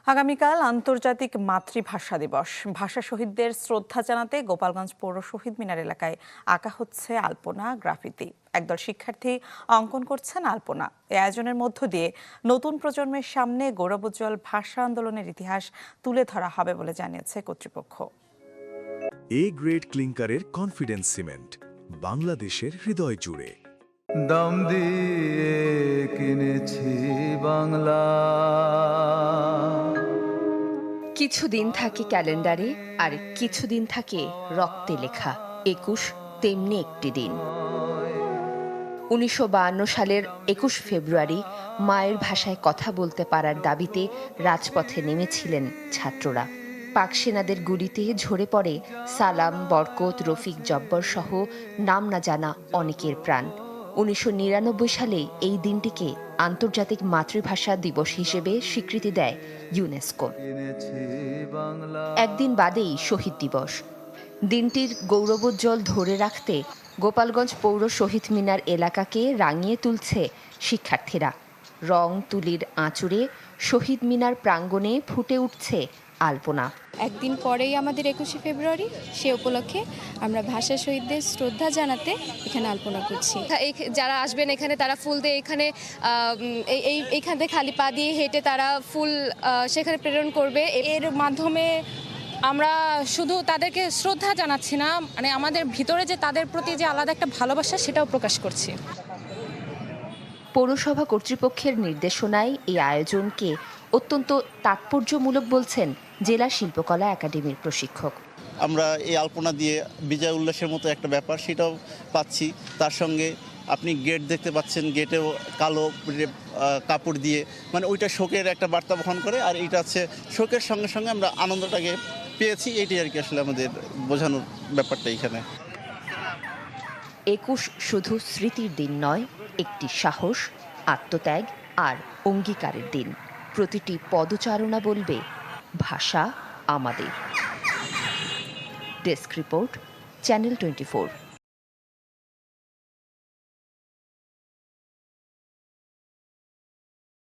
আগামীকাল আন্তর্জাতিক মাতৃভাষা দিবস। ভাষা শহীদদের শ্রদ্ধা জানাতে গোপালগঞ্জ পৌর শহীদ মিনার এলাকায় আঁকা হচ্ছে আলপনা গ্রাফিতি। একদল শিক্ষার্থী অঙ্কন করছেন আলপনা। এই আয়োজনের মধ্য দিয়ে নতুন প্রজন্মের সামনে গৌরবোজ্জ্বল ভাষা আন্দোলনের ইতিহাস তুলে ধরা হবে বলে জানিয়েছে কর্তৃপক্ষ। এ গ্রেড ক্লিংকারের কনফিডেন্স সিমেন্ট, বাংলাদেশের হৃদয় জুড়ে। দাম দিয়ে কিনেছি বাংলা। কিছুদিন থাকে ক্যালেন্ডারে, আর কিছুদিন থাকে রক্তে লেখা। ২১ তেমনি একটি দিন। ১৯৫২ সালের ২১ ফেব্রুয়ারি মায়ের ভাষায় কথা বলতে পারার দাবিতে রাজপথে নেমেছিলেন ছাত্ররা। পাক সেনাদের গুলিতে ঝরে পড়ে সালাম, বরকত, রফিক, জব্বর সহ নাম না জানা অনেকের প্রাণ। ১৯৯৯ সালে এই দিনটিকে আন্তর্জাতিক মাতৃভাষা দিবস হিসেবে স্বীকৃতি দেয় ইউনেস্কো। একদিন বাদেই শহীদ দিবস। দিনটির গৌরবোজ্জ্বল ধরে রাখতে গোপালগঞ্জ পৌর শহীদ মিনার এলাকাকে রাঙিয়ে তুলছে শিক্ষার্থীরা। রং তুলির আঁচড়ে শহীদ মিনার প্রাঙ্গণে ফুটে উঠছে আলপনা। একদিন পরেই আমাদের ২১শে ফেব্রুয়ারি, সে উপলক্ষে আমরা ভাষা শহীদদের শ্রদ্ধা জানাতে এখানে আলপনা করছি। যারা আসবেন এখানে তারা ফুল দিয়ে এইখান থেকে খালি পা দিয়ে হেঁটে তারা ফুল সেখানে প্রেরণ করবে। এর মাধ্যমে আমরা শুধু তাদেরকে শ্রদ্ধা জানাচ্ছি না, মানে আমাদের ভিতরে যে তাদের প্রতি যে আলাদা একটা ভালোবাসা সেটাও প্রকাশ করছি। পৌরসভা কর্তৃপক্ষের নির্দেশনায় এই আয়োজনকে অত্যন্ত তাৎপর্যমূলক বলছেন জেলা শিল্পকলা একাডেমির প্রশিক্ষক। আমরা এই আলপনা দিয়ে বিজয় উল্লাসের মতো একটা ব্যাপার সেটাও পাচ্ছি। তার সঙ্গে আপনি গেট দেখতে পাচ্ছেন, গেটেও কালো কাপড় দিয়ে, মানে ওইটা শোকের একটা বার্তা বহন করে, আর এইটা হচ্ছে শোকের সঙ্গে সঙ্গে আমরা আনন্দটাকে পেয়েছি, এইটাই আর কি আসলে আমাদের বোঝানোর ব্যাপারটা এখানে। ২১ শুধু স্মৃতির দিন নয়, একটি সাহস, আত্মত্যাগ আর অঙ্গীকারের দিন। প্রতিটি পদচারণা বলবে ভাষা আমাদের। Desk report, channel 24।